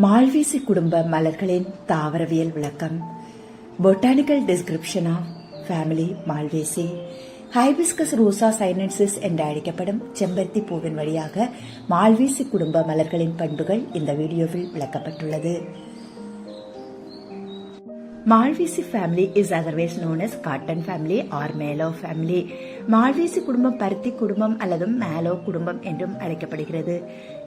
மால்வேசி குடும்ப மலர்களின் தாவரவியல் விளக்கம். Botanical description of family Malvaceae. Hibiscus rosa sinensis என்று அழைக்கப்படும் செம்பருத்தி பூவின் வழியாக மால்வேசி குடும்ப மலர்களின் பண்புகள் இந்த வீடியோவில் விளக்கப்பட்டுள்ளது. Malvesi family is otherwise known as cotton family or mallow family. மால்வேசி குடும்பம் பருத்தி குடும்பம் அல்லது மேலோ குடும்பம் என்றும் அழைக்கப்படுகிறது.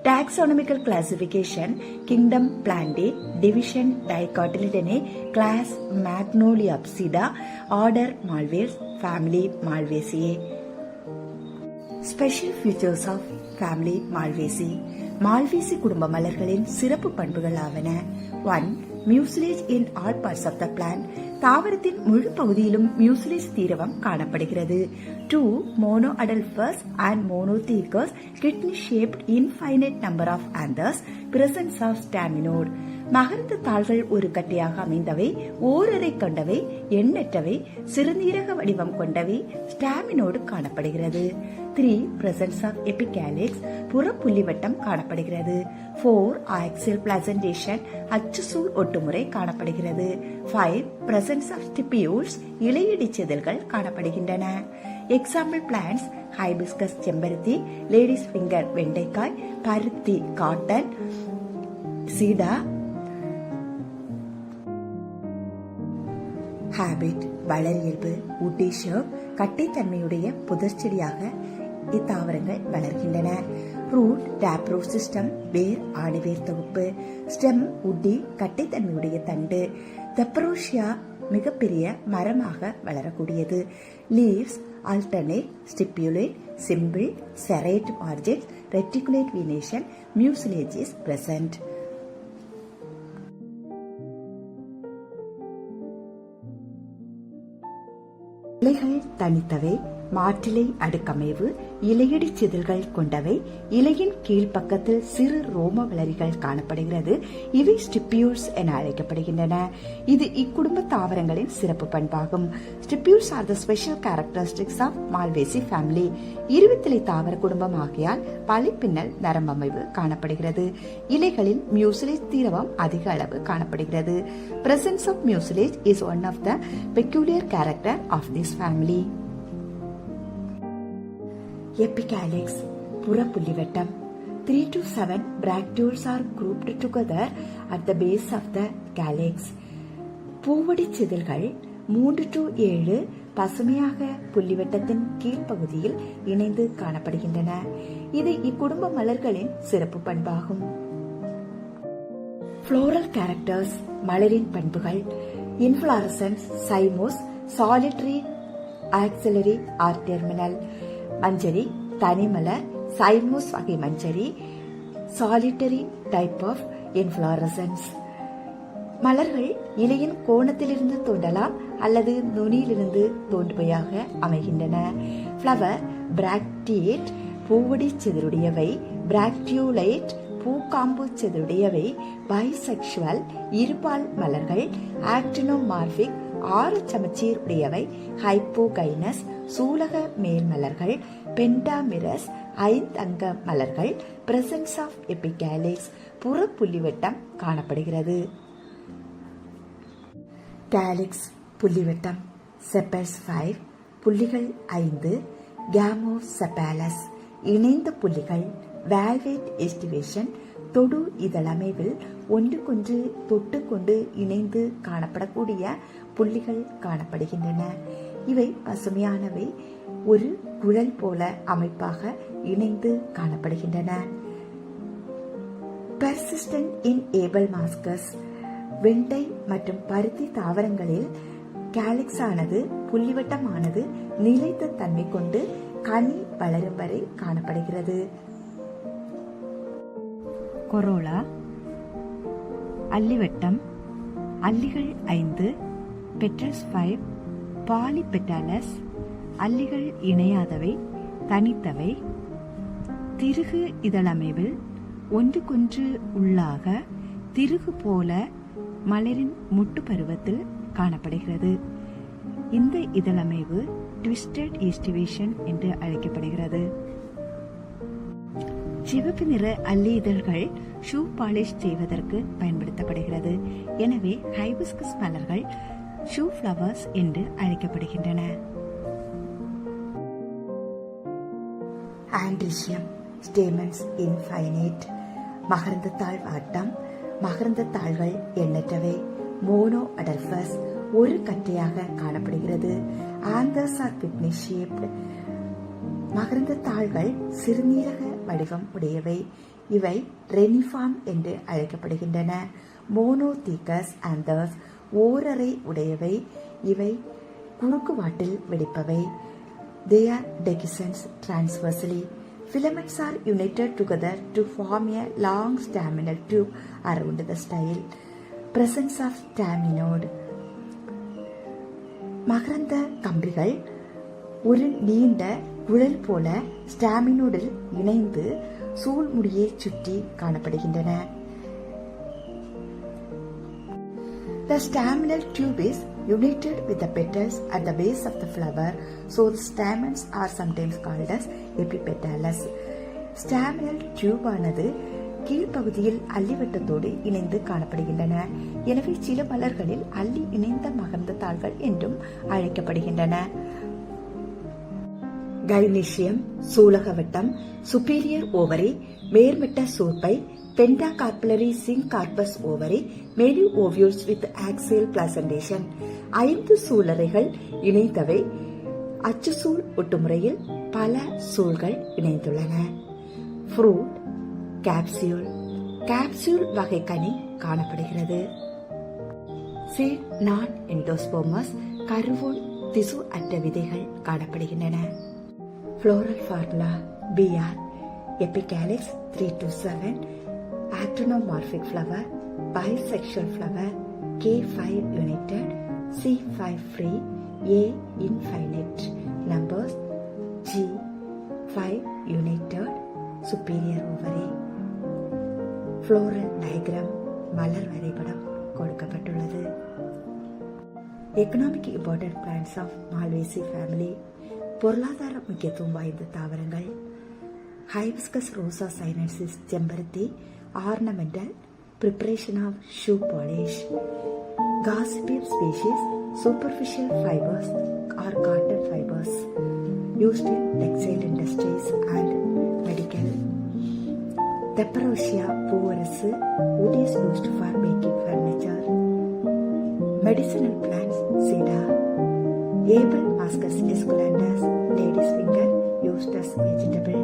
Taxonomical classification kingdom Plantae, division Dicotyledonae, class Magnoliopsida, order Malvales, family Malvaceae. Special features of family Malvaceae. Malvaceae குடும்ப மலர்களின் சிறப்பு பண்புகள் ஆவன. 1. Mucilage in all parts of the plant. தாவரத்தின் முழு பகுதியிலும் மியூசிலேஜ் தீரவம் காணப்படுகிறது. 2. Monadelphous and monothecous kidney shaped infinite number of anthers, presence of staminode. மகரந்த தாள்கள் ஒரு கட்டையாக அமைந்தவை, ஓரரை கொண்டவை, எண்ணற்றவை, சிறுநீரக வடிவம் கொண்டவை, ஸ்டாமினோடு காணப்படுகிறது. 3. பிரசன்ஸ் ஆஃப் எபிகாலிக்ஸ், புற புள்ளிவட்டம் காணப்படுகிறது. 4. ஆக்சியல் பிளாசன்டேஷன், அச்சுசூல் ஒட்டுமுறை காணப்படுகிறது. 5. பிரசன்ஸ் ஆஃப் ஸ்டிபியூல்ஸ், இலையிடி செதில்கள் காணப்படுகின்றன. எக்ஸாம்பிள் பிளான்ட்ஸ்: ஹைபிஸ்கஸ் செம்பருத்தி, லேடிஸ் ஃபிங்கர் வெண்டைக்காய், பருத்தி காட்டன், சீடா. ஹேபிட் வளரியல்பு உட்டீஷர், கட்டைத்தன்மையுடைய புதர்ச்செடியாக இத்தாவரங்கள் வளர்கின்றன. ரூட் டேப்ரூட் சிஸ்டம், வேர் ஆணிவேர் தொகுப்பு. ஸ்டெம் உட்டி, கட்டைத்தன்மையுடைய தண்டு. தெப்பரோஷியா மிகப்பெரிய மரமாக வளரக்கூடியது. Leaves alternate, stipulate, simple, serrate margins, reticulate venation, mucilage is present. இலைகள் தனித்தவை, மாற்றிலை அடுக்கமைவு, இலையடி செதில்கள் கொண்டவை. இலையின் கீழ்ப்பக்கத்தில் சிறு ரோம வளரிகள் காணப்படுகிறது. இவை ஸ்டிபியூல்ஸ் என அழைக்கப்படுகின்றன. இது இக்குடும்ப தாவரங்களின் சிறப்பு பண்பாகும். Stipules are the special characteristics of Malvaceae family. இருவித்திலை தாவர குடும்பம் ஆகியால் பழிப்பின்னல் நரம்பமைவு காணப்படுகிறது. இலைகளில் மியூசிலேஜ் தீரவம் அதிக அளவு காணப்படுகிறது. Presence of mucilage is one of the peculiar character of this family. Epicalix, புற புள்ளிவட்டம். 3 to 7 bracteoles are grouped together at the base of the calyx. பூவடி செதில்கள் 3 to 7 பசுமையாக புள்ளிவட்டத்தின் கீழ்ப்பகுதியில் இணைந்து காணப்படுகின்றன. இது இக்குடும்ப மலர்களின் சிறப்பு பண்பாகும். ஃப்ளோரல் கேரக்டர்ஸ், மலரின் பண்புகள். Inflorescence cymose, solitary, axillary or terminal. மஞ்சரி தனிமலர், சைமோஸ் வகை மஞ்சரி, சாலிட்டரி டைப் ஆஃப் இன்ஃப்ளாரசன்ஸ். மலர்கள் இலையின் கோணத்திலிருந்து தோன்றலாம் அல்லது நுனியிலிருந்து தோன்றுவையாக அமைகின்றன. ஃப்ளவர் பிராக்டியேட், பூவடி செதிலுடையவை. பிராக்டியோலைட், பூக்காம்பு செதிலுடையவை. பைசெக்சுவல், இருபால் மலர்கள். ஆக்டினோமார்பிக், 6 சமச்சீர் உடையவை. ஹைப்போகைனஸ், சூலக மேல் மலர்கள். பென்டாமிரஸ், 5 அங்க மலர்கள். பிரசன்ஸ் ஆஃப் எபிகாலிக்ஸ், புற புள்ளிவட்டம் காணப்படுகிறது. கேலிக்ஸ் புள்ளிவட்டம். செப்பல்ஸ் 5, புள்ளிகள் 5. கேமோசெபாலஸ், இணைந்த புள்ளிகள். வேல்வேட் எஸ்டிவேஷன், தொடு இதழமைவில் ஒன்றுக்கொன்று தொட்டுக்கொண்டு இணைந்து காணப்படக்கூடிய புள்ளிகள் காணப்படுகின்றன. இவை பசுமையானவை, ஒரு குழல் போல அமைப்பாக இணைந்து காணப்படுகின்றன. பெர்சிஸ்டன்ட் இன் ஏபல் மாஸ்கஸ், வெண்டை மற்றும் பருத்தி தாவரங்களில் கேலிக்ஸ் ஆனது புள்ளிவட்டமானது நிலைத்த தன்மை கொண்டு கனி வளரும் வரை காணப்படுகிறது. கொரோலா அல்லிவட்டம். அல்லிகள் 5, பெட்டல்ஸ் 5. பாலிபெட்டாலஸ், அல்லிகள் இணையாதவை, தனித்தவை. திருகு இதழமைவில் ஒன்றுக்கொன்று உள்ளாக திருகு போல மலரின் முட்டு பருவத்தில் காணப்படுகிறது. இந்த இதழமைவு ட்விஸ்டட் ஈஸ்டிவேஷன் என்று அழைக்கப்படுகிறது. சிவப்பு நிற அல்லி இதழ்கள் ஷூ பாலிஷ் செய்வதற்கு பயன்படுத்தப்படுகிறது. எனவே ஹைபிஸ்கஸ் மலர்கள் ஷூ ஃப்ளவர்ஸ் என்று அழைக்கப்படுகின்றன. Androecium stamens infinite. மகரந்தத்தாள் வாட்டம். மகரந்தத்தாள்கள் எண்ணற்றவை. மோனோ அடல்பஸ் ஒரு கட்டையாக காணப்படுகிறது. Anthers are kidney shaped. மகரந்தத்தாள்கள் சிறுநீரக வடிவம் உடையவை. இவை ரெனிஃபார்ம் என்று அழைக்கப்படுகின்றன. மோனோதீகஸ் ஆந்தர்ஸ் ஓரறை உடையவை. இவை குறுக்குவாட்டில் வெடிப்பவை. They are dehiscents transversely. Filaments are united together to form a long staminal tube around the style. Presence of staminode. மகரந்த கம்பிகள் ஒரு நீண்ட குழல் போல ஸ்டாமினோடில் இணைந்து சூழ்முடியை சுற்றி காணப்படுகின்றன. The staminal tube is united with the petals at the base of the flower, so the stamens are sometimes called as epipetalous. Staminal tube ஆனது கீழ்ப்பகுதியில் அல்லிவட்டத்தோடு இணைந்து காணப்படுகின்றன. எனவே சில மலர்களில் அல்லி இணைந்த மகரந்த தாள்கள் என்றும் அழைக்கப்படுகின்றன. கைனீசியம் சூலகவட்டம். Superior ovary. மேர்மட்ட சூர்பை. Pentacarpellary syncarpous ovary. Many ovules with axial placentation. 5 சூலறைகள் இணைந்தவை. அச்சுசூல் ஒட்டுமுறையில் பல சூல்கள் இணைந்துள்ளன. Fruit capsule. கேப்சியூல் வகை கனி காணப்படுகிறது. சீட் நான் எண்டோஸ்போமஸ். கருவுள் திசு அற்ற விதைகள் காணப்படுகின்றன. Floral formula BR. Epicalix 3 to 7. Actinomorphic flower. Bisexual flower. K5 united. C5 free. A infinite. Numbers G5 united. Superior ovary. Floral diagram. மலர் வரைபடம் கொடுக்கப்பட்டுள்ளது. Economic important plants of Malvaceae family. பொருளாதார முக்கியத்துவம் வாய்ந்த தாவரங்கள். ஹைபிஸ்கஸ் ரோசா சைனன்சிஸ் செம்பருத்தி. Ornamental. Preparation of shoe polish. Gossypium species. Superficial fibres or cotton fibres used in textile industries and medical. Thespesia பூவரசு. wood is used for making furniture. Medicinal plants cedar. Abel Mascus esculentus, lady's finger, used as vegetable.